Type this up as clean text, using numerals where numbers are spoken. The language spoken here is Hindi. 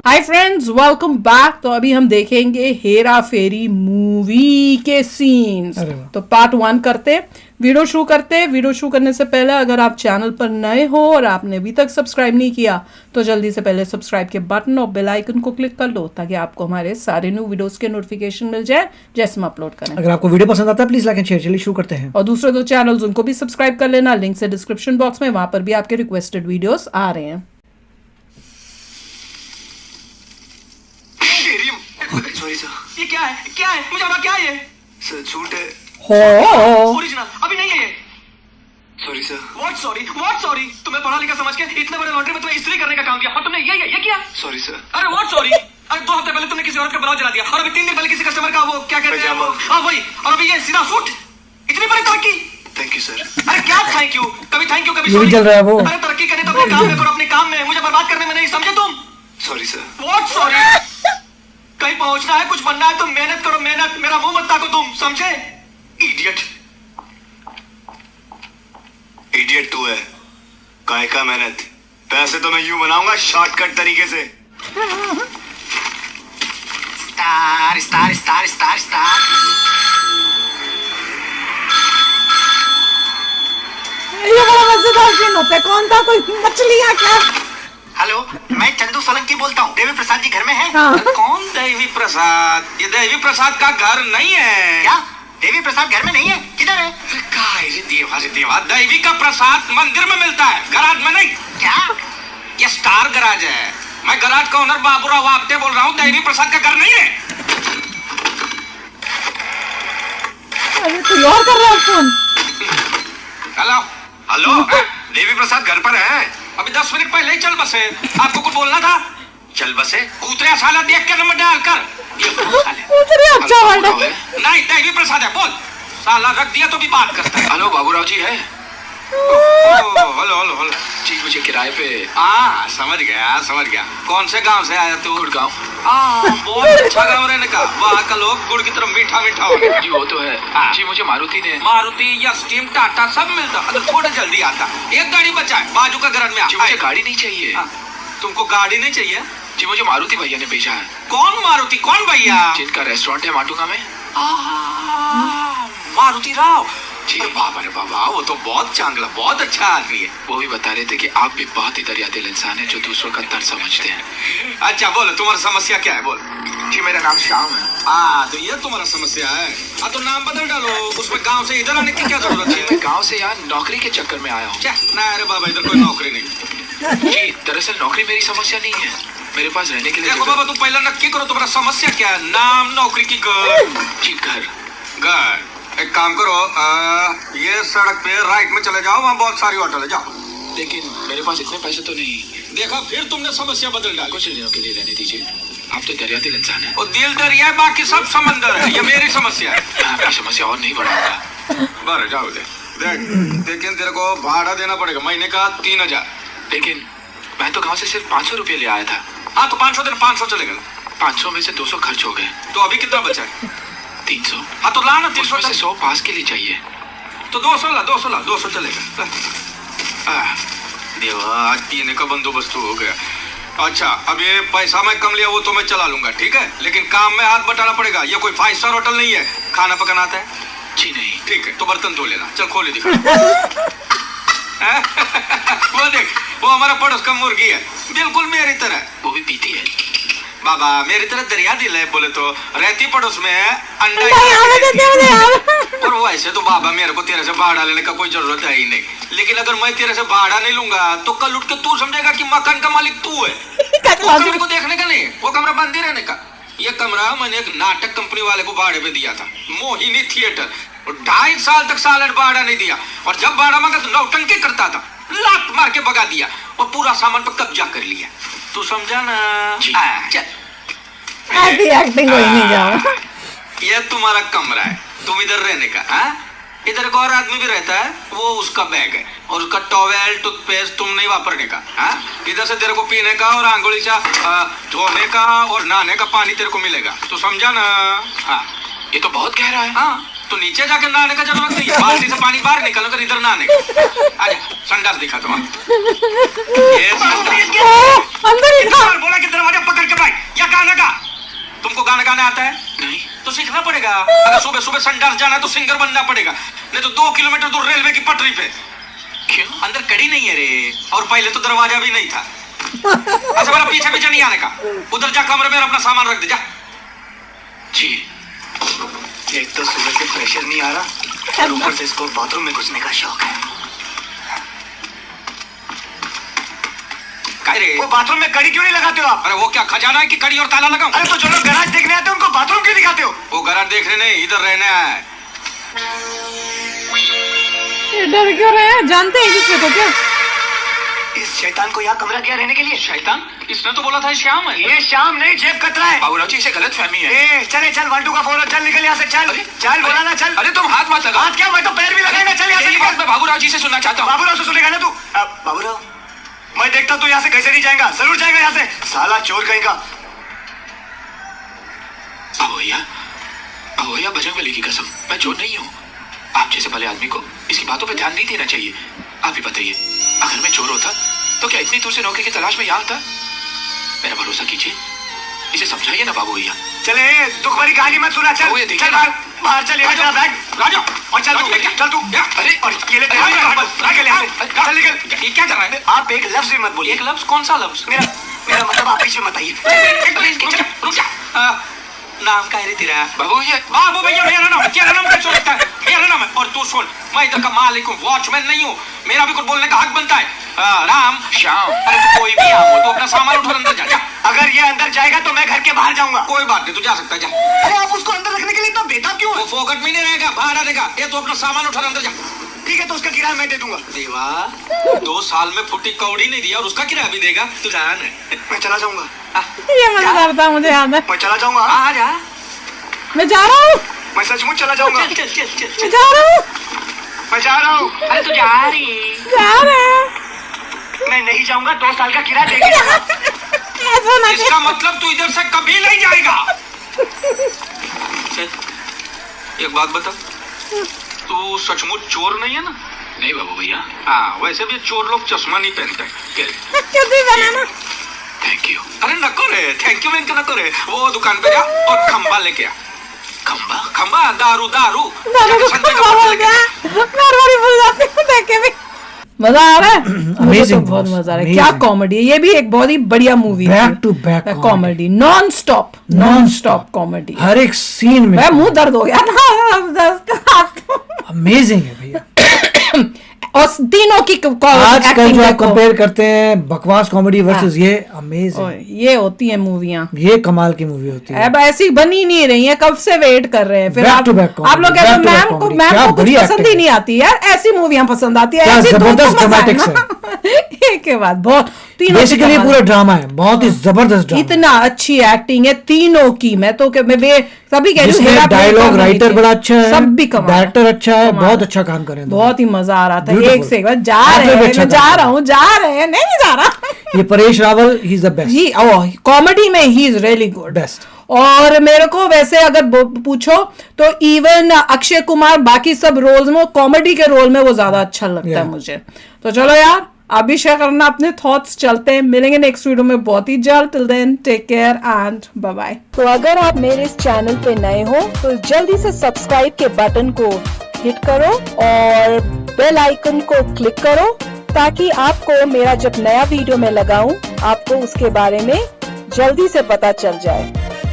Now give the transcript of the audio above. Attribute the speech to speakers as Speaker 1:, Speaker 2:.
Speaker 1: Hi friends, welcome back. तो अभी हम देखेंगे हेरा फेरी मूवी के सीन्स। तो पार्ट 1 करते, वीडियो शुरू करते। वीडियो शुरू करने से पहले अगर आप चैनल पर नए हो और आपने अभी तक सब्सक्राइब नहीं किया तो जल्दी से पहले सब्सक्राइब के बटन और बेल आइकन को क्लिक कर लो ताकि आपको हमारे सारे न्यू वीडियोस के नोटिफिकेशन मिल जाए जैसे हम अपलोड करें।
Speaker 2: अगर आपको वीडियो पसंद आता है प्लीज लाइक एंड शेयर। चलिए शुरू करते हैं।
Speaker 1: और दूसरे दो चैनल्स उनको भी सब्सक्राइब कर लेना, लिंक से डिस्क्रिप्शन बॉक्स में, वहां पर भी आपके रिक्वेस्टेड वीडियोस आ रहे हैं।
Speaker 3: Sorry sir. ये क्या है? क्या है? मुझे बता क्या है ये? सर झूठ है। ओरिजिनल अभी नहीं है ये। Sorry sir. What sorry? What sorry? तुम्हें पढ़ा लिखा समझ के इतने बड़े लॉन्ड्री में तुम्हें इस्त्री करने का काम दिया और तुमने ये किया? Sorry sir. अरे व्हाट सॉरी? अरे 2 हफ्ते पहले तुमने किसी औरत का ब्लाउज जला दिया और अभी 3 दिन पहले किसी कस्टमर का वो क्या कहते हैं वो, हाँ वही, और अभी ये सीधा सूट। इतनी बड़ी तरक्की। Thank you sir. अरे क्या थैंक यू? कभी थैंक यू कभी
Speaker 2: ये भी चल रहा है वो।
Speaker 3: अरे तरक्की करनी तो अपने काम में करो, अपने काम में, मुझे बर्बाद करने में नहीं, समझे तुम? Sorry sir. What sorry? कहीं पहुंचना है, कुछ बनना है तो मेहनत करो, मेहनत। मेरा मुंह मत ताको तुम, समझे? इडियट। इडियट तू है। काय का मेहनत? पैसे तो मैं यूं बनाऊंगा शॉर्टकट तरीके से। Star star star star star.
Speaker 1: ये बड़ा मजेदार सीन होता है। कौन था? कोई मछलियां क्या?
Speaker 3: हेलो, मैं चंदू सोलंकी बोलता हूँ। देवी प्रसाद जी घर में हैं?
Speaker 1: हाँ।
Speaker 3: कौन देवी प्रसाद? ये देवी प्रसाद का घर नहीं है। क्या? देवी प्रसाद घर में नहीं है? किधर है? देवा देवी का प्रसाद मंदिर में मिलता है, गराज में नहीं। क्या? ये स्टार गराज है। मैं गराज का ओनर बाबूराव आपटे बोल रहा हूँ। देवी प्रसाद का घर नहीं है।
Speaker 1: अरे कोई और कर रहा है phone.
Speaker 3: Hello hello, Devi Prasad घर पर है? अभी 10 मिनट पहले ही चल बसे। आपको कुछ बोलना था? चल बसे। कूतरे साला देख के नंबर डाल कर।
Speaker 1: अच्छा वर्ड है।
Speaker 3: नहीं, देवी प्रसाद है, बोल। साला रख दिया तो भी बात करता है। हेलो बाबूराव जी है? हेलो हेलो हेलो जी, मुझे किराए पे। हाँ समझ गया। कौन से गांव से आया तू? गुड़गांव। बहुत अच्छा गांव रहने का। वहाँ का लोग गुड़ की तरफ मीठा मीठा हो जी। वो तो है। जी मुझे मारुति या स्टीम टाटा सब मिलता अगर थोड़ा जल्दी आता। एक गाड़ी बचा है बाजू का गराज में। मुझे गाड़ी नहीं चाहिए। तुमको गाड़ी नहीं चाहिए? जी मुझे मारुति भैया ने भेजा है। कौन मारुति? कौन भैया? जिनका रेस्टोरेंट है माटुंगा में। मारुति राव जी। अरे बाबा वो तो बहुत चांगला, बहुत अच्छा आदमी है। वो भी बता रहे थे कि आप भी बहुत ही दरियादिल इंसान है जो दूसरों का दर्द समझते हैं। अच्छा बोलो, तुम्हारी समस्या क्या है? बोल। जी मेरा नाम श्याम है। तो ये तुम्हारा समस्या है। तो नाम बदल डालो, उसमें गांव से इधर आने की क्या जरूरत है? मैं गांव से यहाँ नौकरी के चक्कर में आया हूँ। ना अरे बाबा इधर कोई नौकरी नहीं। जी दरअसल नौकरी मेरी समस्या नहीं है, मेरे पास रहने के लिए। देखो बाबा तुम पहला नक्की करो तुम्हारा समस्या क्या है। नाम, नौकरी की, घर। जी घर। एक काम करो, ये सड़क पे राइट में चले जाओ, वहाँ बहुत सारी होटल है, जाओ। लेकिन मेरे पास इतने पैसे तो नहीं। देखा फिर तुमने समस्या बदल डाली। कुछ दिनों के लिए रहने दीजिए। आप तो दरिया दिल इंसान है। और दिल दरिया है, बाकी सब समंदर है। ये मेरी समस्या है। आपकी समस्या और नहीं बढ़ाऊंगा। बराबर जाओ देख। लेकिन तेरे को भाड़ा देना पड़ेगा महीने का 3000। लेकिन मैं तो गाँव से सिर्फ 500 रुपये ले आया था। तो 500 दिन 500 चलेगा। 500 में से 200 खर्च हो गए। तो अभी कितना बचा है? 300। तो ला ना 300 से 100 पास के लिए चाहिए। तो 200 ला 200 चलेगा। देवा आज पीने का बंदोबस्त हो गया। अच्छा अब ये पैसा मैं कम लिया वो तो मैं चला लूंगा, ठीक है, लेकिन काम में हाथ बटाना पड़ेगा। ये कोई 5 स्टार होटल नहीं है। खाना पकाना आता है? जी नहीं। ठीक है तो बर्तन धो लेना। चल खोले दिखा। वो देख, वो हमारा पड़ोस का मुर्गी है, बिल्कुल मेरी तरह। वो भी पीती है बाबा, मेरी तरह दरिया दिल है। बोले तो रहती पड़ोस में अंडा और वो ऐसे तो बाबा मेरे को तेरे से भाड़ा लेने का कोई जरूरत है ही नहीं। लेकिन अगर मैं तेरे से भाड़ा नहीं लूंगा तो कल उठ के तू समझेगा कि मकान का मालिक तू है। वो कमरे को देखने का नहीं, वो कमरा बंद ही रहने का। ये कमरा मैंने एक नाटक कंपनी वाले को भाड़े पे दिया था, मोहिनी थिएटर। 2.5 साल तक साल भाड़ा नहीं दिया और जब भाड़ा मांगा तो नौटंकी करता था। लात मार के भगा दिया और पूरा सामान पर कब्जा कर लिया। तू समझा ना? चल
Speaker 1: एक्टिंग कोई नहीं जाओ।
Speaker 3: ये तुम्हारा कमरा है, तुम इधर रहने का। इधर एक और आदमी भी रहता है, वो उसका बैग है और उसका टॉवेल टूथपेस्ट तुम नहीं वापरने का। इधर से तेरे को पीने का और आंगुली से धोने का और नहाने का पानी तेरे को मिलेगा। तू समझा ना? ये तो बहुत गहरा है। तो तो नीचे जाके नहाने का जरूरत नहीं है, बाल्टी से पानी बाहर निकालो कर इधर नहाने का। आजा संडास दिखा तुम। ये
Speaker 1: अंदर ही था।
Speaker 3: बोला कि दरवाजा पकड़ के भाई, या गाना गा। तुमको गाना गाना आता है? नहीं तो सीखना पड़ेगा। अगर सुबह सुबह संडास जाना है तो सिंगर बनना पड़ेगा, नहीं तो 2 किलोमीटर दूर रेलवे की पटरी पे। क्यों? अंदर कड़ी नहीं है रे, और पहले तो दरवाजा भी नहीं था। अच्छा मेरा पीछे पीछे नहीं आने का, उधर जा कमरे में अपना सामान रख दे जा। जी एक तो सुबह से प्रेशर नहीं आ रहा, और ऊपर से इसको बाथरूम में घुसने का शौक है। वो बाथरूम में कड़ी क्यों नहीं लगाते हो आप? अरे वो क्या खजाना है कि कड़ी और ताला लगाऊं? अरे तो जो लोग गैराज देखने आते हैं उनको बाथरूम क्यों दिखाते हो? वो गैराज देखने नहीं, इधर रहने आए।
Speaker 1: ये डर क्यों रहे हैं? जानते हैं दूसरे को क्या?
Speaker 3: इस शैतान को यहाँ कमरा दिया रहने के लिए। शैतान? इसने तो बोला था श्याम है। ये श्याम नहीं, जेब कतरा है। बाबूराव जी इसे गलत फहमी है। चले चल, वाल्टू का फोन, चल निकल यहाँ से, चल चल बोला ना, चल। अरे तुम हाथ मत लगा। हाथ क्या, मैं तो पैर भी लगाएगा। चल यहाँ से निकल। मैं बाबूराव जी से सुनना चाहता हूँ। बाबूराव से सुनेगा ना तू? बाबूराव मैं देखता तू यहाँ से कैसे नहीं जाएगा, जरूर जाएगा यहाँ से, साला चोर कहीं का। अब भैया बजरंगबली की कसम, मैं चोर नहीं हूँ। आप जैसे भले आदमी को इसकी बातों पे ध्यान नहीं देना चाहिए। आप ही बताइए, अगर मैं चोर होता तो क्या इतनी दूर से नौकरी की तलाश में यहाँ आता? मेरा भरोसा कीजिए, इसे समझाइए ना बाबू भैया। चले दुख भरी कहानी मत सुना, चल चल बाहर चल, ये मेरा बैग राजा, और चल तू, चल तू। अरे और ये ले, चल निकल। ये क्या कर रहा है? आप एक लफ्ज भी मत बोलिए। एक लफ्ज? कौन सा लफ्ज? मेरा मतलब आप बीच में मत आइए। रुक जा। नाम का है तेरा? बाबू भैया मेरा नाम क्या नाम का चोर है? मेरा नाम है। और तू सुन, मैं इधर का मालिक हूँ, वॉचमैन नहीं हूँ, मेरा भी कुछ बोलने का हक बनता है। राम श्याम, अरे तू कोई भी आम हो तो अपना सामान उठा अंदर जा। अगर ये अंदर जाएगा तो मैं घर के बाहर जाऊंगा। कोई बात नहीं, तू जा सकता है, जा। अरे आप उसको अंदर रखने के लिए इतना बेताब क्यों? वो फोकट में नहीं रहेगा, बाहर आ जाएगा। ये तो अपना सामान उठा अंदर जा। ठीक है तो उसका किराया मैं दे दूंगा। देवा 2 साल में फुटी कौड़ी नहीं दिया और उसका किराया भी देगा? तू जान मैं चला जाऊंगा।
Speaker 1: ये मजेदार था, मुझे याद है।
Speaker 3: मैं चला जाऊंगा। आ जा।
Speaker 1: मैं जा रहा हूँ,
Speaker 3: मैं सचमुच चला जाऊंगा।
Speaker 1: मैं जा रहा हूँ,
Speaker 3: मैं जा रहा हूँ। अरे तू जा रही?
Speaker 1: जा रहे हैं।
Speaker 3: मैं नहीं जाऊंगा, 2 साल का किराया देगी।
Speaker 1: ऐसा ना
Speaker 3: इसका मतलब तू इधर से कभी नहीं जाएगा। एक बात बता, तू सचमुच चोर नहीं है ना? नहीं बाबू भैया। हाँ वैसे भी चोर लोग चश्मा नहीं पहनते। Thank you. अरे नको रे, थैंक यू मैं नको रे। वो दुकान पे जा और खंबा लेके आ। खंबा दारू
Speaker 1: मजा आ रहा है। मुझे तो बहुत मजा आ रहा है। क्या कॉमेडी है, ये भी एक बहुत ही बढ़िया मूवी है।
Speaker 2: Back to back
Speaker 1: comedy, non stop comedy,
Speaker 2: हर एक सीन में।
Speaker 1: मुंह दर्द हो गया ना।
Speaker 2: अमेजिंग है भैया।
Speaker 1: और तीनों की
Speaker 2: आजकल जो आप कंपेयर करते हैं बकवास कॉमेडी वर्सेस ये अमेजिंग,
Speaker 1: ये होती है मूवियाँ,
Speaker 2: ये कमाल की मूवी होती है।
Speaker 1: अब ऐसी बनी नहीं रही है, कब से वेट कर रहे हैं। फिर आप लोग कहते हैं मैम को कुछ पसंद ही नहीं आती यार, ऐसी मूवियाँ पसंद आती है।
Speaker 2: जबरदस्त ड्रामेटिक्स है।
Speaker 1: एक के बाद बहुत, तीनों
Speaker 2: बेसिकली पूरा ड्रामा है, बहुत ही जबरदस्त ड्रामा।
Speaker 1: इतना अच्छी एक्टिंग है तीनों की। मैं तो सभी कह रही हूँ,
Speaker 2: डायलॉग राइटर बड़ा अच्छा है,
Speaker 1: सब भी कमाल,
Speaker 2: डायरेक्टर अच्छा है, बहुत अच्छा काम कर रहे हैं।
Speaker 1: बहुत ही मजा आ रहा था। एक से एक बार जा रहे हैं, मैं जा रहा हूँ, जा रहे हैं, नहीं जा रहा।
Speaker 2: ये Paresh Rawal, he is the best.
Speaker 1: Comedy में he is really good, best. और मेरे को वैसे अगर पूछो तो इवन अक्षय कुमार बाकी सब रोल्स में, कॉमेडी के रोल में वो ज्यादा अच्छा लगता है मुझे। तो चलो यार, आप भी शेयर करना अपने थॉट्स। चलते हैं, मिलेंगे नेक्स्ट वीडियो में बहुत ही जल्द। Till then take care and bye bye.
Speaker 4: तो अगर आप मेरे इस चैनल पे नए हो तो जल्दी से सब्सक्राइब के बटन को हिट करो और बेल आइकन को क्लिक करो, ताकि आपको मेरा जब नया वीडियो मैं लगाऊं आपको उसके बारे में जल्दी से पता चल जाए।